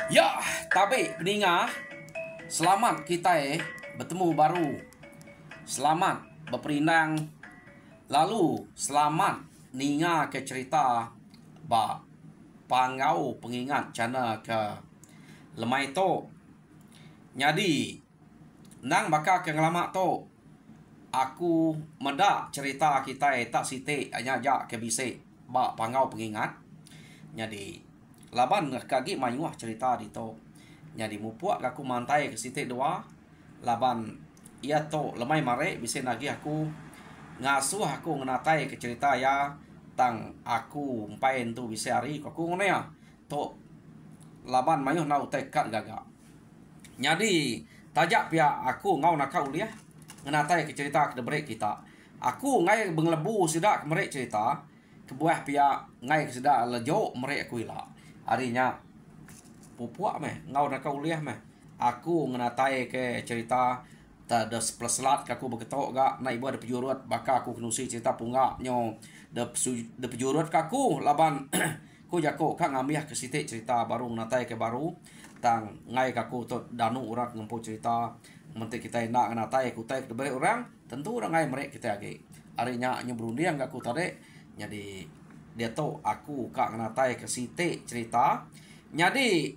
Ya, tapi peninga, selamat kita bertemu baru. Selamat berperinang. Lalu selamat ninga ke cerita ba pangau pengingat cana ke lemai to. Jadi nang baka ke ngelama to. Aku medak cerita kita tak site hanya jak ke bise ba pangau pengingat. Jadi laban kaki mayuah cerita di to. Jadi mupuak aku mantai ke site dua. Laban ia to lemai mare bisa nagi aku ngasuh aku ngenatai ke cerita ya tang aku mpain tu bisa hari aku ngene ya to laban mayuh nau tekat gaga. Jadi tajak pihak aku ngau nak kau dia ngenatai ke cerita ke debrek kita. Aku ngai benglebu sidak merek cerita kebuah pihak ngai sedak lejo merek aku ila. Harinya pupuak meh ngau nak kau liah meh. Aku ngenatai ke cerita tak ada peleslat aku beketok gak na ibu ada pejurut baka aku kenusi cerita punga nyo de pejurut kaku laban ku jako kak ngamiah ke sitik cerita baru natai ke baru tang ngai kaku to danu urat ngempu cerita mentik kita nak natai ku tai ke bere orang tentu orang ngai merek kita age arinya nyebrundiang gak ku tade jadi dia to aku kak natai ke sitik cerita jadi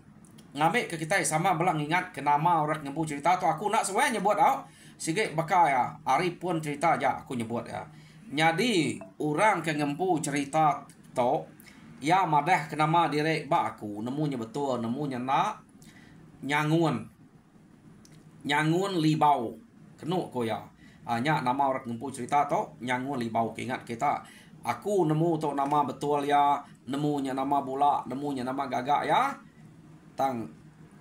ngambil ke kita sama belang ingat ke nama orang nyebut cerita tu aku nak sesuai nyebut tau sikit bakal ya hari pun cerita aja aku nyebut ya jadi orang ke ngempu cerita tu ya madah ke nama direk ba aku nemunya betul nemunya nak nyangun libau kenuk ko ya hanya nama orang ngempu cerita tu nyangun libau ingat kita aku nemu tu nama betul ya nemunya nama bola nemunya nama gagak ya tang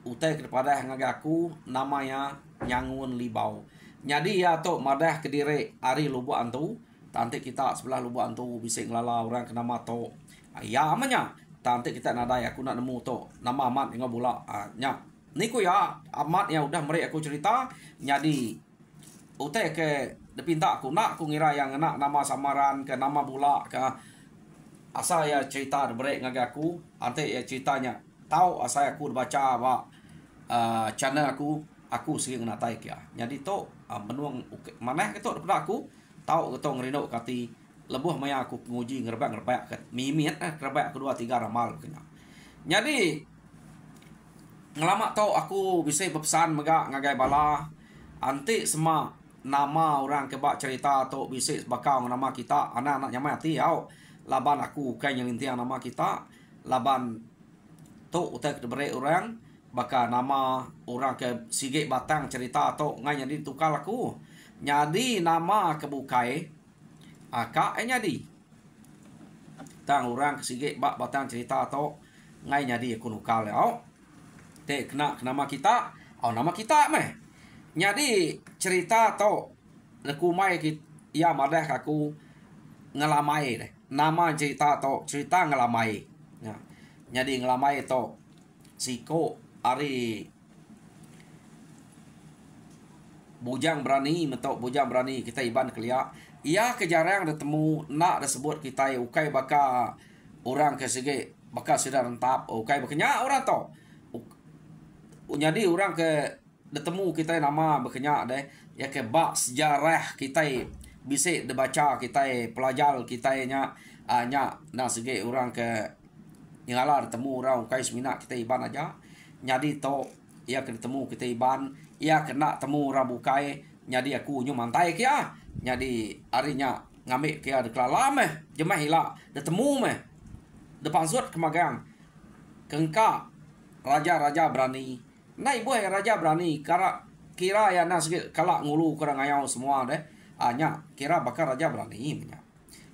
utai kepada ngagaku namanya nyangun libau. Jadi ya to madah kediri ari lubuk antu tantik kita sebelah lubuk antu bisa ngelala orang ke nama to. Ya amanya tantik kita nadai aku nak nemu to nama amat ingat bola nya. Niku ya amat yang udah merek aku cerita jadi utai ke depinta aku nak aku ngira yang nak nama samaran ke nama bola ke asal ya cerita merek ngagaku antik ya ceritanya tahu asal aku baca ba channel aku sering natai kia. Jadi to menuang maneh ketok daripada aku tahu ketok ngerino kati lebuh maya aku nguji ngerbak ket mimit ngerbak kedua tiga ramal kena. Jadi ngelama to aku bisa berpesan megak ngagai bala anti semua nama orang kebak cerita to bisa bakal nama kita anak-anak nyamai hati au laban aku kan yang intiang nama kita laban to utak diberi orang baka nama orang ke sigit batang cerita atau ngai jadi tukar aku jadi nama kebukai akak jadi tang orang ke sigit batang cerita atau ngai jadi aku nukal ya te kena nama kita nama kita meh jadi cerita atau lekumai ya madah aku ngelamai deh nama cerita atau cerita ngelamai ya. Jadi ngelamai to siko ari bujang berani mentok bujang berani kita iban kelia ia kejarang ketemu nak disebut kita ukai baka orang ke sege baka sudah rentap ukai bakanya orang to jadi orang ke ketemu kita nama bakanya deh ya ke bak sejarah kita bisa dibaca kita pelajar kita nya na sege orang ke yang ala ketemu orang ukai semina kita iban aja jadi to ia kena temu kita iban, ia kena temu rabukai, jadi aku nyu mantai kia, jadi harinya ngambil kia de kelalam jemah hila, de temu de pansut kemagang, kengka raja-raja berani, nai boy raja berani, kira ya nas kalak ngulu kurang ayau semua deh, hanya kira bakal raja berani punya.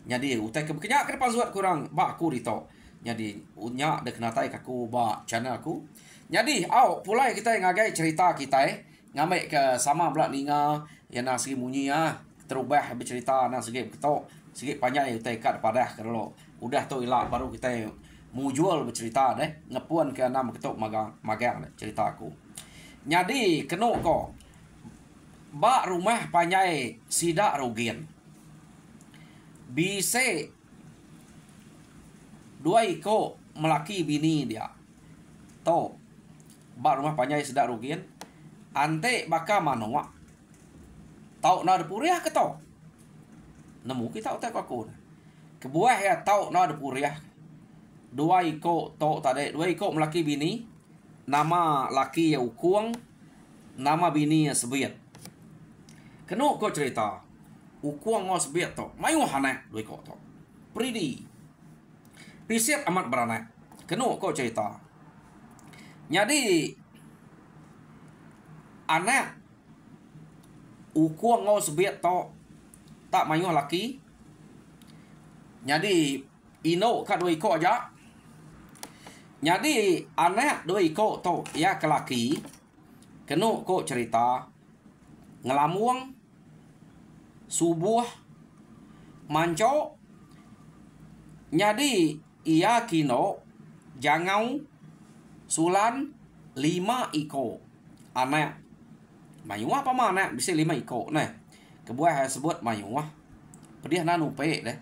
Jadi utai kenya ke pansut kurang bak aku dito. Jadi unya de kena tai kaku ba channel aku. Jadi pulai kita ngagai cerita kita ngambil ke sama belak ninga yang nak segi munyi terubah bercerita nak segi ketok segi panjang utai kat padah kalau udah tu ilah baru kita mu jual bercerita deh ngepuan ke enam ketok magang cerita aku. Jadi kenu ko ba rumah panjai sidak rugian. Bisa dua iko melaki bini dia. To ba rumah panjai sidak rugian. Ante baka manoa. Tau na de puriah ke to. Nemu kita utai aku. Kebuah ya tau na de puriah. Dua iko to tade, dua iko melaki bini. Nama laki ya ukuang, nama bini ya sebiat. Kenu ko cerita. Ukuang ngos sebiat to. Mayu hanak dua iko to. Pridi. Pisit amat beranak. Kenu ko cerita. Jadi anak ukuang ngau sebiat to tak mayu laki. Jadi ino ka dua iko aja. Jadi anak dua iko to ya ke laki. Kenu ko cerita ngelamuang subuh manco. Jadi ia kino jangau sulan 5 iko anak. Mayuah apa mana bisa 5 iko nah. Kebuah sebut mayuah. Pedih na nupe deh.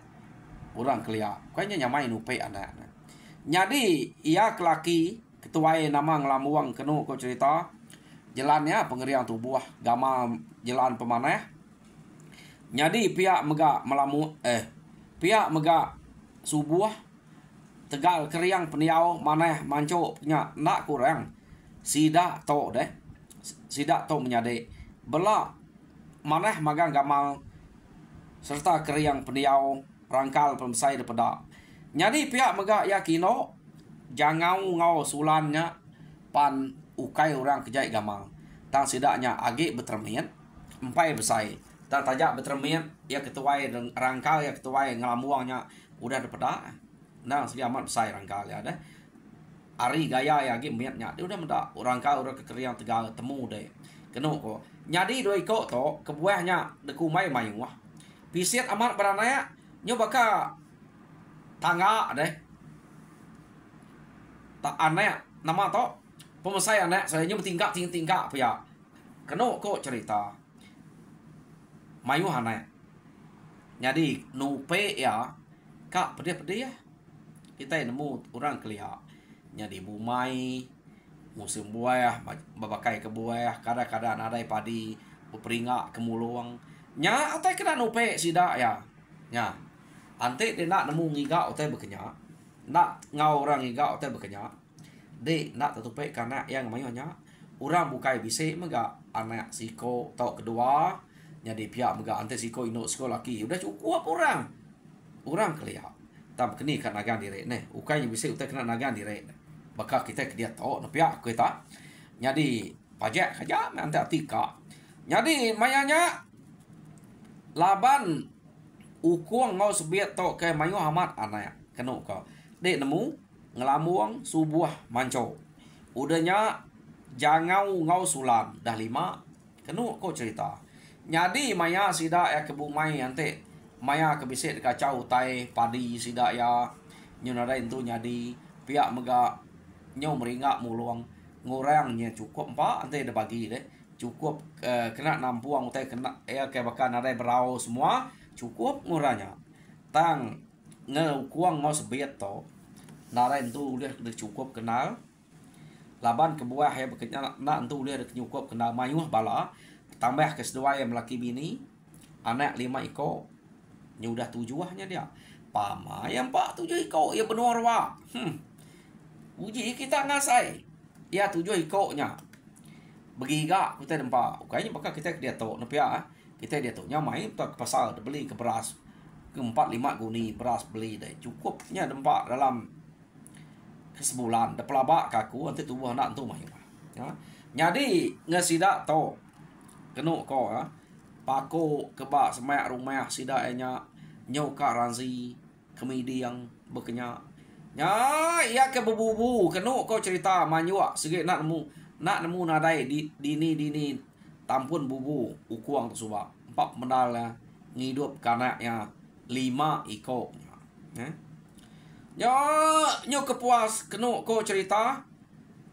Orang kelia. Kayaknya nyamai nupe anak. Jadi ia kelaki ketuai nama ngelamuang kenu ko cerita. Jalannya pengerian tubuh gama jalan pemanah. Jadi pihak mega melamu pihak mega subuh tegal keriang peniau maneh manco punya nak kurang sidak to deh sidak to menyade bela maneh magang gamal serta keriang peniau rangkal pemsai daripada jadi pihak mega yakino jangau ngau sulannya pan ukai orang kejai gamal tang sidaknya agi betermian empai besai dan tajak betermian ya ketuai rangkal ya ketuai ngelamuangnya udah daripada nah segi amat besar rangkal ya deh. Ari gaya ya ge miatnya dia udah mendak orang kau udah kekeriang tegal temu deh. Kenu ko. Nyadi doi ko to kebuahnya deku mai wah. Pisit amat beranaya nyo baka tangga deh. Tak aneh nama to pemesai anak saya nyo tingkak apa ya. Kenu ko cerita. Mayu hana. Nyadi nupe ya kak pedih-pedih ya. Kita nemu orang kelia jadi bumai musim buah babakai ke buah kadang-kadang ada padi beperinga kemuluang nya atai kena nupe sida ya nya ante dia nak nemu ngiga atai bekenya nak ngau orang ngiga atai bekenya de nak tutupe karena yang mayanya orang bukai bise mega anak siko tau kedua jadi pihak mega ante siko ino sekolah laki udah cukup orang kelia tam kini kan nagan dire ne ukai bisa utai kena nagan dire bakal kita ke dia tahu nepia kita jadi pajak saja nanti atika jadi mayanya laban ukuang ngau sebiat to ke mayu amat anak kenu ko dek nemu ngelamuang subuh manco udahnya jangau ngau sulam dah 5 kenu ko cerita jadi maya sida ya kebumai ante maya kebisit kacau tai padi sida ya nyunada itu nyadi pihak mega nyo meringak muluang ngurangnya cukup empat ante ada bagi deh cukup kena nampuang utai kena ya kayak bahkan ada berau semua cukup nguranya tang ngeukuang mau sebiat to nara itu udah cukup kenal laban kebuah ya bekerja nak itu udah cukup kenal mayuh bala tambah kesedua yang melaki bini anak 5 iko nya udah 7-nya dia pama yang 7 iko ya benar wa uji kita ngasai ya 7 iko nya Begiga kita dempa. Kayaknya bakal kita dia tahu nepia. Kita dia tahu nyamai ke pasar beli ke beras. Ke 4-5 guni beras beli deh. Cukupnya dempa dalam sebulan. Da pelabak kaku nanti tubuh anak tu mayu. Ya. Jadi ngesida tahu kenu ko ya. Pako kebak semak rumah sida enya nyoka ranzi kemidi yang bekenya. Ya, iya ke bubu kenu ko cerita manyua sige nak nemu nadai dini tampun bubu ukuang tu suba 4 menal ya ngidup kanaknya 5 iko ya nyo kepuas kenu ko cerita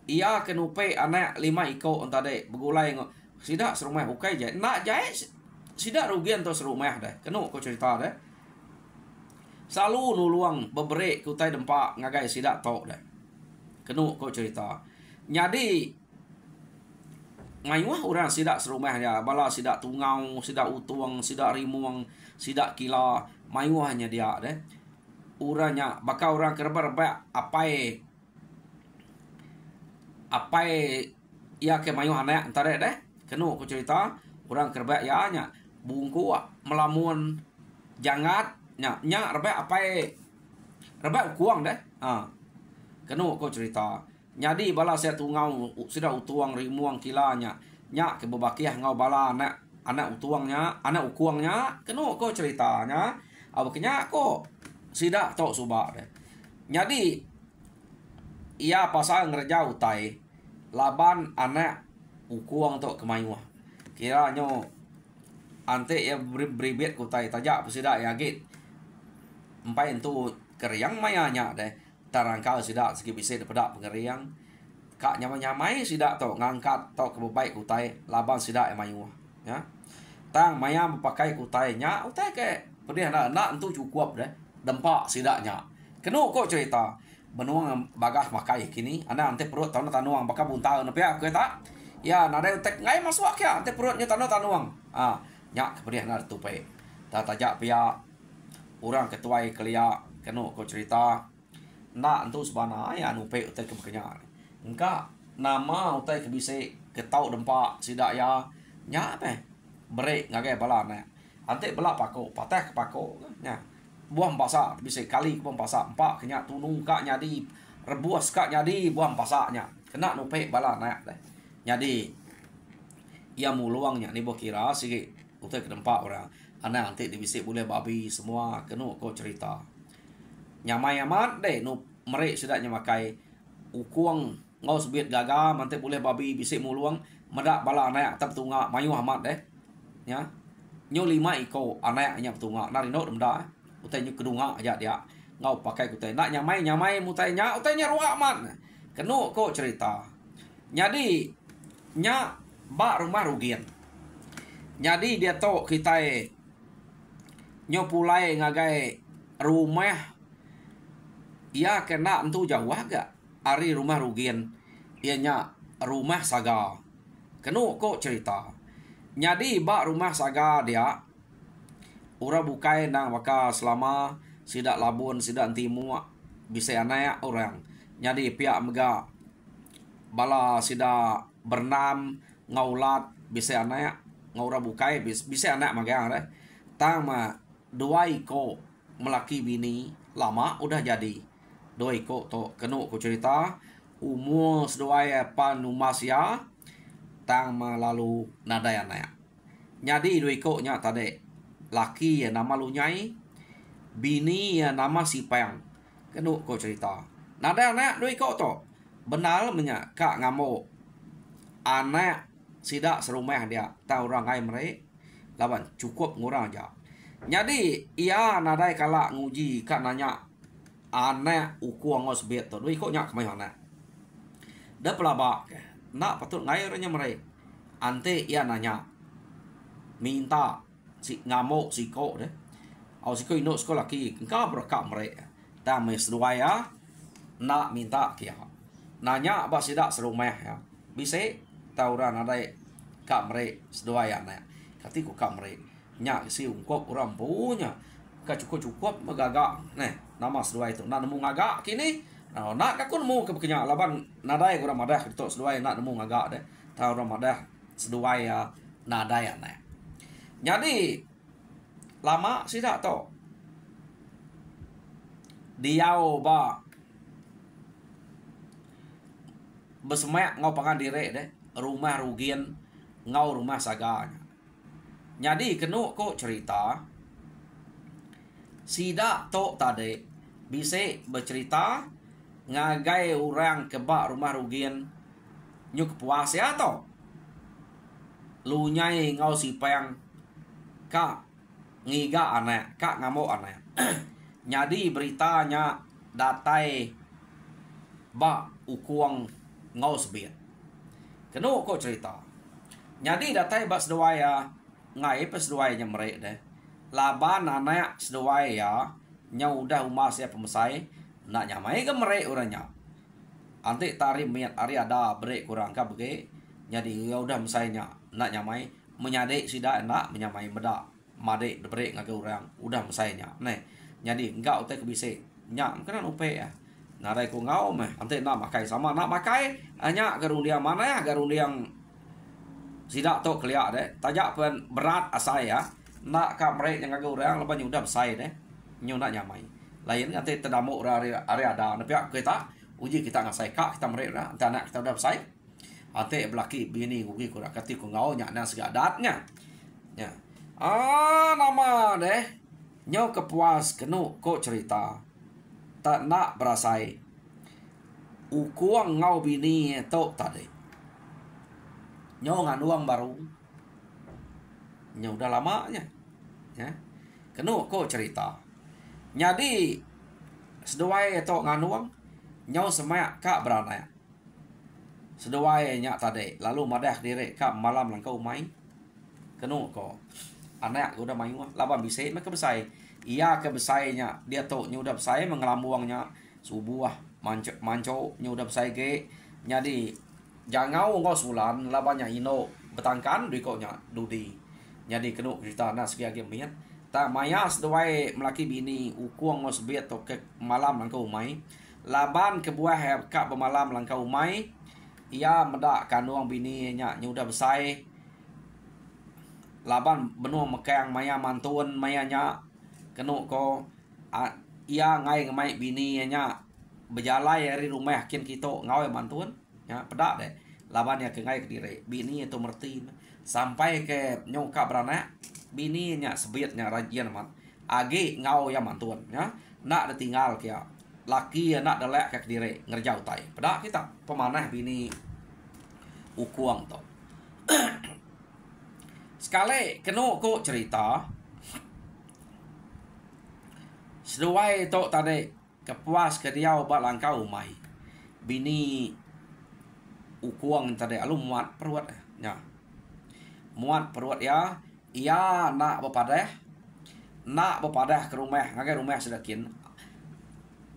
iya kenu pe anak 5 iko entade begulai sida serumah ukai je nak jai sida rugian tu serumah deh kenu ko cerita deh selalu nuluang beberek kutai dempak ngagai sida tok deh kenu ko cerita jadi mayuah orang sidak serumah dia bala sidak tungau sidak utuang sidak rimuang sidak kila mayuahnya dia deh uranya bakal orang kerba apai ya ke mayuah anak antara deh kenu aku cerita orang kerba ya nya bungku melamun jangat nya reba apai reba ukuang deh kenu aku cerita jadi bala saya tungau sudah utuang rimuang kilanya nya ke bebakiah ngau bala anak utuangnya anak ukuangnya kenu ko ceritanya abaknya ko sida tok subak deh jadi ia pasal ngerja utai laban anak ukuang tok kemayuah kiranya ante ya beribet kutai tajak pesida ya git empai itu keriang mayanya deh tarangkal sida segi bisa dapat pengeriang kak nyamai sida to ngangkat to ke baik kutai laban sida emayu ya tang maya pakai kutai nya utai ke pedih nak entu cukup deh dempak sidaknya kenu kok cerita benuang bagah makai kini ana ante perut tanah tanuang bakal buntal nepi aku tak ya nada utek ngai masuk ya ante perutnya tanuang nya pedih nak tupai tak tajak pia orang ketuai kelia kenu kok cerita nak entu sebana ya anu pe utai ke bekenya engka nama utai ke bise ketau dempak sidak ya nya apa brek ngagai bala na ante bala pako patah pako nya buang pasa bise kali buang pasa empak kenya tunung kak nyadi rebuas kak nyadi buang pasanya kena nu pe bala na deh nyadi ia muluangnya ni bokira sige utai ke dempak orang ana ante di bise boleh babi semua kenu ko cerita nyamai amat deh nu merek sedaknya makai ukuang ngau sebit gaga mante boleh babi bisik muluang medak bala anak tap tunga mayu amat deh ya nyo 5 iko anak nya tunga narino demda utai nyu kedunga aja dia ngau pakai kutai nak nyamai mutainya utainya ruak amat kenu ko cerita jadi nya ba rumah rugian jadi dia to kita nyo pulai ngagai rumah ia kena entu jauh agak ari rumah rugian ianya rumah saga kenu kok cerita jadi bak rumah saga dia ura bukai nang baka selama sidak labun sidak timu bisa anak orang jadi pihak mega bala sidak bernam ngaulat bisa anak ngaura bukai bisa anak magang deh tama 2 iko melaki bini lama udah jadi 2 iko to kenu ku cerita umur sedoaya pan umasya tang lalu nadaya naya jadi 2 iko nya tade laki ya nama lunyai bini ya nama sipang kenu ku cerita nadaya naya 2 iko to benar menya kak ngamo anak sidak serumah dia tahu orang ai mereka lawan cukup ngurang aja jadi ia nadai kala nguji kak nanya anak ukuang ngos bet to doi kok nyak kemai anak da pelabak nak patut ngairnya mereka ante ia nanya minta si ngamuk si ko deh au si ko ino sekolah ki engkau berkak mereka ta mes ya nak minta kia nanya ba sidak serumah ya bisa tauran nadai kak mereka sedoaya anak katiku kak mereka nyak si ungkop orang punya cukup megagak nih nama seduai itu nak nemu ngagak kini nak kakun nemu ke bekenya laban nadai kurang madah itu seduai nak nemu ngagak deh tau ramadah seduai ya nadaya na. Jadi lama sida to diau ba besemek ngau pangan dire deh rumah rugian ngau rumah saganya. Jadi kenu ko cerita sida to tadi bisa bercerita ngagai orang kebak rumah rugian nyuk puas ya to lu nyai ngau sipeng kak ngiga aneh kak ngamuk aneh. Jadi beritanya datai ba ukuang ngau sebiat kenu kok cerita. Jadi datai ba seduaya ngai pas seduaya merek deh laban anak seduaya nya udah umas ya pemesai nak nyamai ke merek orangnya anti tarik miat ari ada brek kurang ka bege. Jadi ya udah mesainya nak nyamai menyadek sida nak menyamai meda made brek ngaga orang udah mesainya nih. Jadi enggak utek bisa nya kan upe ya narai ku ngau meh anti nak makai sama nak makai hanya garung dia mana ya garung dia yang sida to kelia deh tajak pen berat asai ya nak ka merek yang ngaga orang lepas udah mesai deh nyu nak nyamai lain nanti terdamu area ada tapi kita uji kita ngasai kak kita merek dah anak kita udah selesai ate belaki bini ugi kurang kati ku ngau nya na segadatnya ya nama deh nyo kepuas kenu ko cerita tak nak berasai ukuang ngau bini to tadi nyo nganuang baru nyo udah lamanya ya kenu ko cerita. Jadi seduai itu nganuang nyau semaya kak beranaya seduai nya tadi lalu madah diri kak malam langkau main kenu ko anak udah main laban bisa mereka besai iya ke besainya dia tuh nyudah besai mengelamuangnya subuh manco nyudah besai ke. Jadi jangau ngau sulan labannya ino betangkan dikonya dudi. Jadi kenu kita nak sekian mian tak mayas doai melaki bini ukuang ngos biat to ke malam langkau umai laban kebuah kak pemalam langkau umai ia medak kanuang bini nya nyudah besai laban benua mekang maya mantun maya nya kenu ko ia ngai ngemai bini nya berjalai dari rumah kin kita ngau mantun ya pedak deh laban ya ke ngai ke dire bini itu merti sampai ke nyokap beranak bini nya sebiatnya rajian mat agi ngau ya mantuan ya nak tinggal kia laki ya nak delek ke dire ngerjau tai pedak kita pemanah bini ukuang to. Sekali kenu ko cerita seduai to tadi kepuas ke dia obat langkau mai bini ukuang tadi alu muat perut ya muat perut ya ia nak bepadah ke rumah ngagai rumah sedakin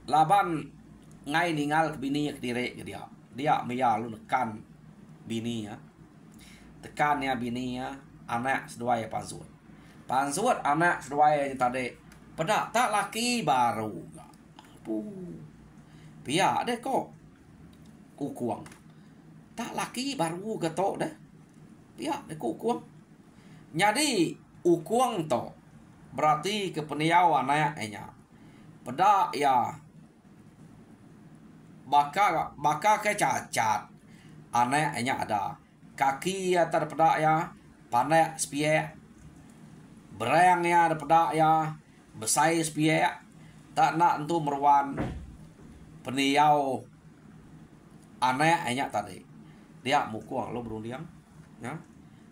laban ngai ningal ke bini ke dire ke dia mia lu nekan bini ya tekan ya bini ya anak sedua ya pansuat anak sedua ya tadi pedak tak laki baru pia deh kok ukuang tak laki baru getok deh pia deh kok ukuang. Jadi ukuang to berarti kepeniau anaknya pedak ya baka ke cacat anaknya ada kaki ya terpedak ya panek spie berang ya terpedak ya besai spie tak nak entu meruan peniau anaknya tadi dia mukuang lo berundiang ya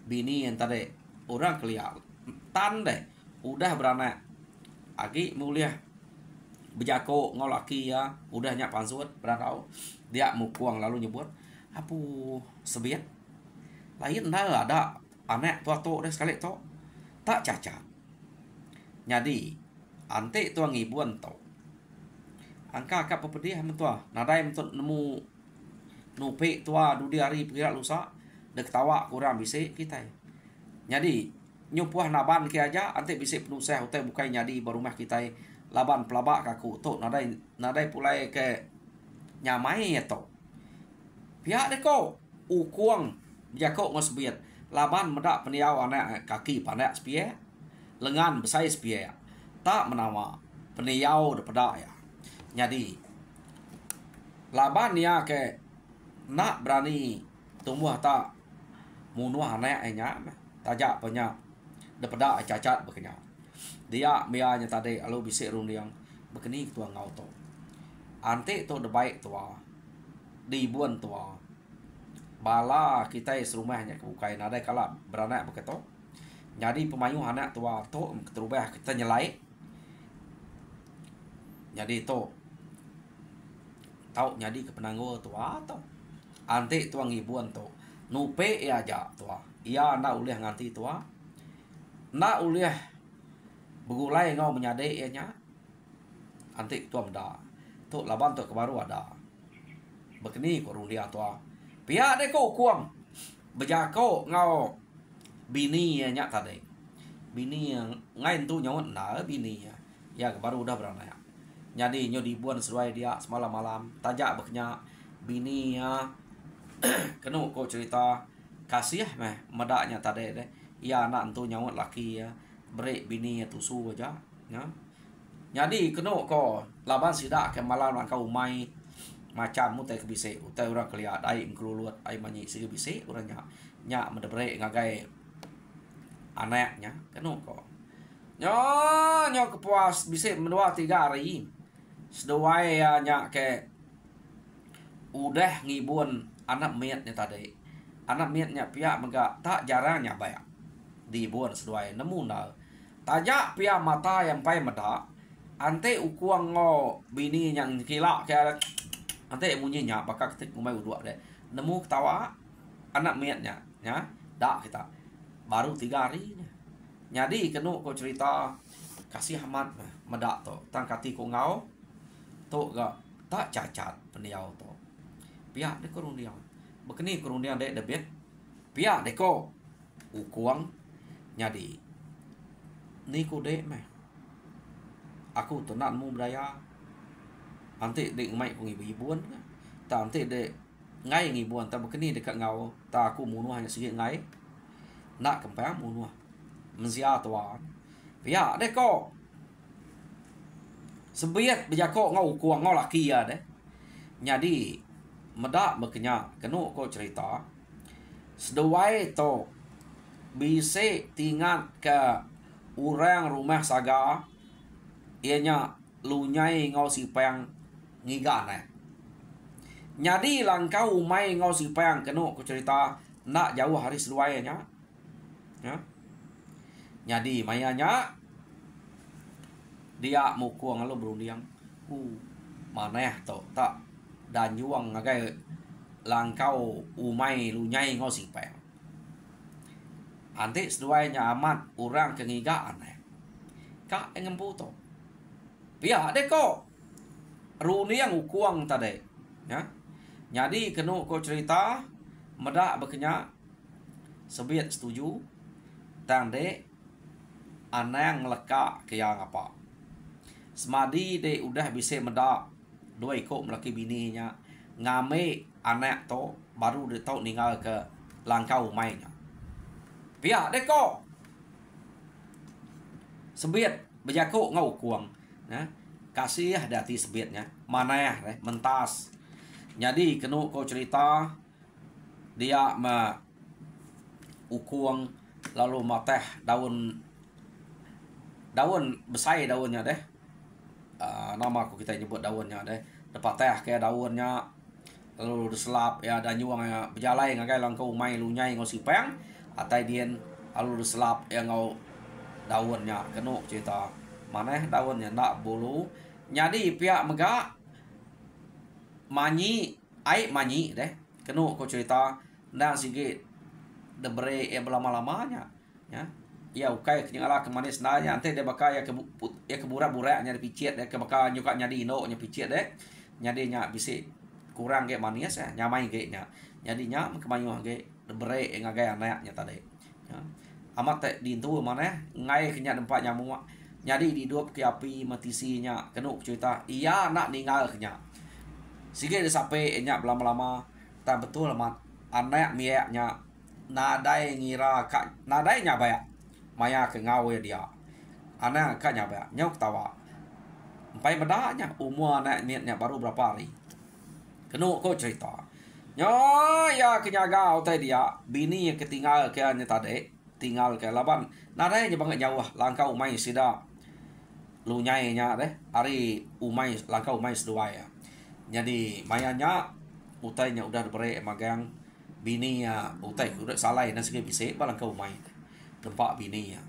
bini yang tadi orang keliar tan deh udah beranak agi mulia bejako ngolaki ya udah nyak pansuat berangkau dia mukuang lalu nyebut apu sebiat lain dah ada anak tua to deh sekali to tak cacat. Jadi ante tuang ibuan to angka kap pepedih mentua nadai mentut nemu nupe tua dudi hari pikiran lusa dek tawa kurang bisa kita. Jadi nyupuah naban ki aja ante bisa penusah hotel bukai nyadi barumah kita laban pelabak kaku to nadai pulai ke nyamai to pihak deko ukuang Jakok ngosbiet laban medak peniau anak kaki panak spie lengan besai spie tak menawa peniau depada ya. Jadi laban ya ke nak berani tumbuh tak munuh anak nya tajak punya depada cacat bekenya. Dia mianya tadi alu bisik rundiang bekeni tua ngau to. Ante to de baik tua. Di buan tua. Bala kita serumahnya bukai nada kala beranak begitu. Jadi pemayu anak tua to terubah kita nyelai. Jadi to tau jadi ke penanggo tua to. Ante tua ngibuan to. Nupe ya aja tua. Ia nak ulih nganti tua. Nak ulih begulai ngau menyadai nya. Ante tua meda. To laban to kebaru ada. Bekeni ko rundia tua. Pihak dek ko kuang bejako ngau bini nya tadi. Bini yang ngain tu nyawat na bini ya baru udah beranak. Jadi nyo dibuan sesuai dia semalam malam tajak beknya bini ya kenu ko cerita kasih meh medaknya tadi deh. Ya anak tu nyawat laki ya break bini tusu aja ya. Jadi kenu ko laban sidak ke malam kau mai macam mu teh kebise utai orang keliat ai ngkelulut ai manyi sih bise urang nya mendebre ngagai anaknya kenu kok nyo kepuas bise mendua 3 hari seduai ya nya ke udah ngibun anak mietnya tadi anak mietnya pihak mega tak jarangnya bayak dibun seduai nemu na tajak pihak mata yang pai meda ante ukuang ngo bini yang kila kayak nanti munyinya bakal ketik umai udua deh nemu ketawa anak miatnya ya dak kita baru 3 hari jadi kenu ko cerita kasih amat medak to tangkati ko ngau to ga tak cacat peniau to pihak de ko rundiang bekeni ko rundiang de debet pihak de ko ukuang nyadi ni ko de meh aku tenanmu budaya nanti dek mai ko ngibuan ta nanti dek ngai ngibuan ta bekeni dekat ngau ta aku munuh hanya sikit ngai nak kempang munuh menzia tuan pihak dek ko sebiet bejako ngau kuang ngau laki ya deh jadi medak bekenya kenu ko cerita seduai to bise tingat ke orang rumah saga ianya lunyai ngau sipang ngiga na. Nyadi langkau umai ngau sipang kenu ku cerita nak jauh hari seluai nya. Ya. Nyadi mayanya dia mukuang lo berundiang. Maneh to tak dan juang ngagai langkau umai lunyai ngau sipang. Anti seluai nya amat orang kengigaan na. Kak engempu to. Pihak dek ko runiang ukuang tadi ya jadi kenu ko cerita medak bekenya sebiet setuju tang de anang leka ke yang apa semadi de udah bisa medak 2 ko melaki bininya ngame anak to baru de tau ninggal ke langkau mainnya pihak dek ko sebiet bejako ngau kuang ya kasih dati sebietnya mana ya mentas jadi kenu ko cerita dia ma ukuang lalu mateh daun besai daunnya deh nama aku kita nyebut daunnya deh dapat teh kayak daunnya lalu diselap ya dan nyuang ya berjalai ngagai langkau mai lunyai ngau sipeng atai dien lalu diselap ya ngau daunnya kenu cerita mana daunnya nak bulu jadi pihak mega manyi ai manyi deh kenu ko cerita nang sikit debre ya lama-lamanya ya ya ukai kenyala ke manis nanya nanti dia bakal ya ke burak-buraknya dipicit ya ke bakal nyuka nyadi ino nya picit deh nyadi nya bisi kurang ge manis ya nyamai ge nya jadi nya kemanyu ge debre ngagai anaknya tadi ya amat teh dintu mana ngai kenya tempat nyamuk jadi didup ke api matisinya kenu cerita iya nak ninggal kenya sige sampai nya lama-lama tak betul amat anak miaknya nadai ngira kak nadai nya baya maya ke ngau ya dia anak kak nya baya nyok tawa empai medanya umur anak niatnya baru berapa hari kenu ko cerita nyo ya kenyaga utai dia bini yang ketinggal ke nya tadi tinggal ke laban nadai nya banget jauh langkau umai sida lu nyai nya deh hari umai langkau umai sedua ya jadi mayanya utainya udah bere magang bini ya utai udah salah dan segi bisa balang kau main tempat bini ya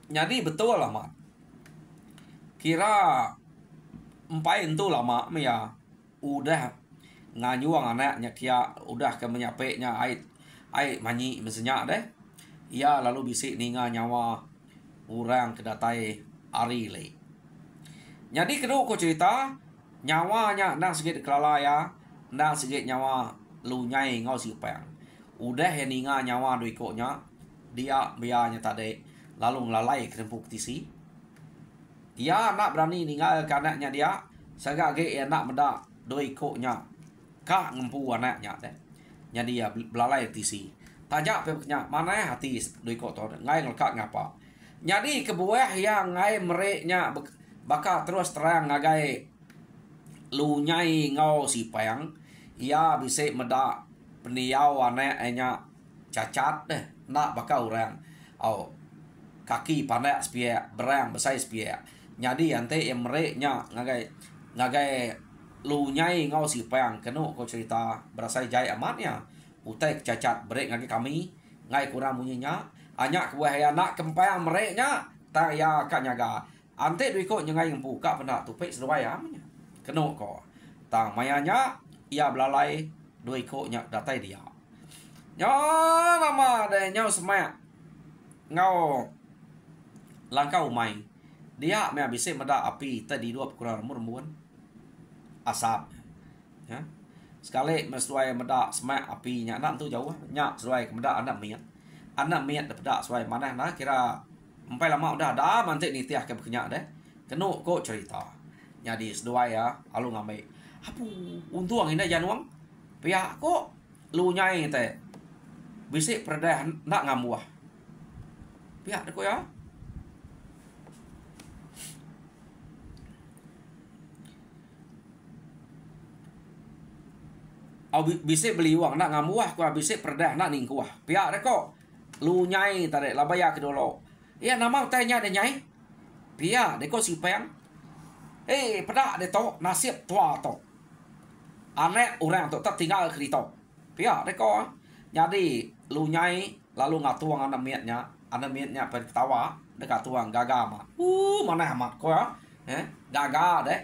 jadi betul lah mak kira empai itu lama ya udah nganyuang anaknya kia udah ke menyapeknya ai manyi mesenyak deh ya lalu bisik ninga nyawa orang kedatai ari le jadi kedua ko cerita nyawanya nang sikit kelala ya nang sikit nyawa lu nyai ngau si pang udah ya ninga nyawa do ikutnya dia biarnya tadi lalu ngelalai kerempuk tisi dia nak berani ninggal ke anaknya dia sagak ge ya nak meda do ikutnya kak ngempu anaknya deh jadi ya belalai tisi tajak peknya mana hati do ikut to ngai ngelkak ngapa jadi kebuah yang ngai mereknya bakal terus terang ngagai lu nyai ngau si pang ia bisa meda peniau anaknya cacat deh nak bakal orang au kaki pandai spia berang besar spia jadi ante yang mereknya ngagai lu nyai ngau si pang kenu ko cerita berasai jai amatnya utai cacat berek ngagai kami ngai kurang bunyinya anyak kuah ya nak kempang mereknya tak ya kak nyaga ante duit ko nyengai buka pernah tupik sedaya amnya kenu ko tang mayanya ia belalai dua ikutnya datai dia nyo nama deh nyo semak ngau langkau main dia me bisa meda api tadi dua kurang rembuan asap ya sekali mesuai meda semak apinya nak tu jauh nya sesuai meda anak miat dapat sesuai mana nah kira empai lama udah ada mantik ni tiah ke berkenyak deh kenu ko cerita jadi sedua ya alu ngamai apu untung ini januang pihak kok lu nyai teh bisik perdah nak ngamuah pihak deko ya au bisik beli uang nak ngamuah ku bisik perdah nak ningkuah pihak deko lu nyai tadi labaya ke dulu ya nama tanya de nyai pihak deko sipeng pedak de to nasib tua to anak orang tu tak tinggal ke itu pihak deko jadi lu nyai lalu ngatuang anak miatnya perketawa dekat tuang gaga mat mana amat ko ya gaga deh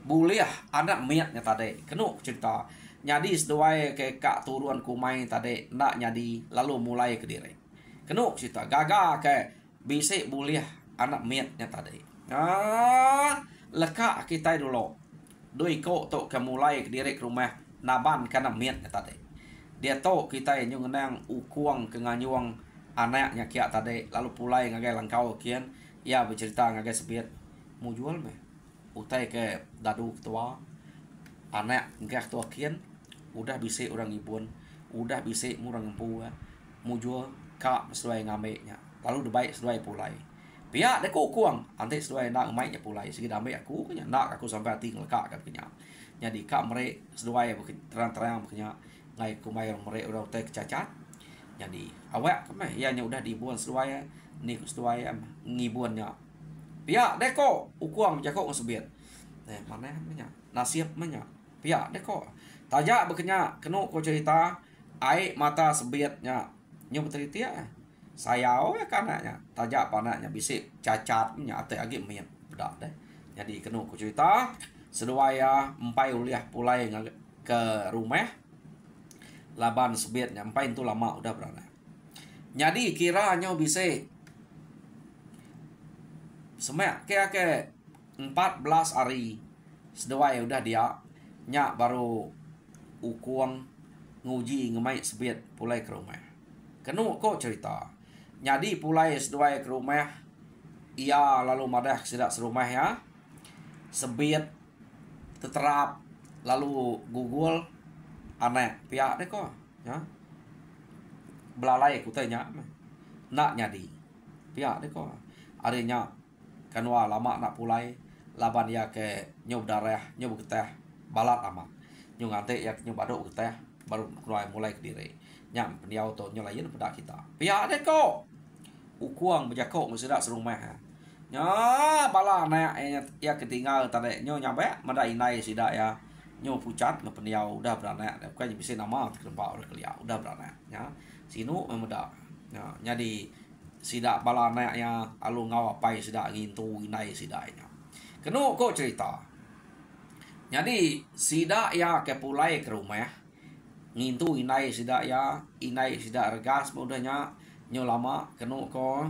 buliah anak miatnya tadi kenu cerita jadi sesuai ke kak turuan kumai tadi nak jadi lalu mulai ke diri kenu cerita gaga ke bisik buliah anak miatnya tadi leka kita dulu doi ko to ke mulai ke diri ke rumah naban kana miatnya tadi dia to kita yang nang ukuang ke nganyuang anaknya kia tadi lalu pulai ngagai langkau kian ya bercerita ngagai sebiat mau jual me utai ke dadu tua anak ngah tua kian udah bisa orang ibun udah bisa murang empu mau jual kak sesuai ngameknya lalu debaik sesuai pulai pihak deko kuang antai sesuai nak maiknya pulai segi damai aku kenya nak aku sampai hati ngelekak kan kenya jadi kak merek sesuai terang-terang kenya ngai kumai merek udah utai kecacat jadi awak kemeh ianya udah dibuan sesuai ni sesuai ngibuannya pihak deko ukuang jako ngesebiat mana nya nasib nya pihak deko tajak bekenya kenu ko cerita ai mata sebiatnya nyob teritia sayau ya kanaknya tajak panaknya bisik cacat nya ate agi mian bedak deh jadi kenu ku cerita seduaya empai uliah pulai ke rumah laban sebiatnya empai itu lama udah berana jadi kiranya bisa semak ke 14 hari seduaya udah dia nya baru ukuang nguji ngemai sebiat pulai ke rumah kenu kok cerita jadi pulai seduai ke rumah ia lalu madah sidak serumah ya sebiat terterap lalu gugul aneh pihak deh kok ya belalai kutanya nak nyadi pihak ni ko arenya kanwa lama nak pulai laban ya ke nyob darah nyob getah balat amat nyob ngante ya nyob baduk getah baru mulai ke diri nyam peniau to nyolain pada kita pihak ni ko ukuang berjakok meseda serumah nya bala na ya ketinggal tadi nyo nyampe madai nai sida ya nyo pucat me peniau udah beranak bukan bisa nama terkempak oleh kelia udah beranak ya sinu memeda ya jadi sida bala na ya alu ngawapai sida ngintu inai sida nya kenu ko cerita jadi sida ya ke pulai ke rumah ngintu inai sida regas mudahnya nyo lama kenu ko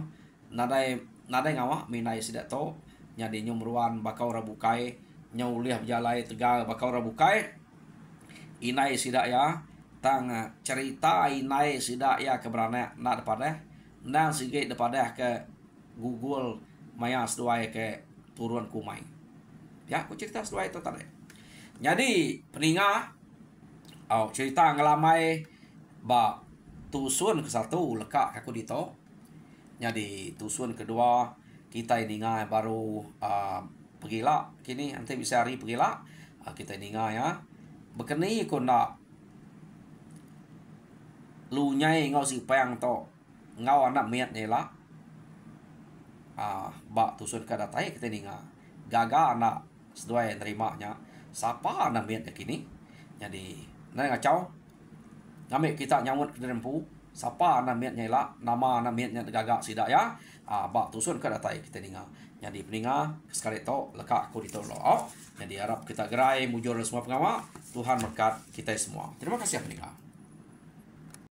nadai ngawa minai sida to nyadi nyo meruan bakau rabukai nyo liah jalai tegal bakau rabukai inai sida ya tang cerita inai sida ya keberana nak depada nang sige depada ke Google maya seduai ke turun kumai ya aku cerita seduai itu tadi jadi peninga cerita ngelamai ba tusun ke satu lekak aku dito jadi tusun kedua kita ini ngai baru pergilah kini nanti bisa hari pergilah kita ini ngai ya bekeni ko nak lu nyai ngau si pang to ngau anak miat ni lah bak tusun ke datai kita ini ngai gaga anak seduai terimanya siapa anak miat kini jadi nai ngacau ngambil kita nyawut ke rempu siapa namiatnya lah nama namiatnya gagak sidak ya bak tusun ke datai kita ninga jadi peninga sekali to lekak aku ditolong jadi harap kita gerai mujur semua pengawal Tuhan berkat kita semua terima kasih peninga.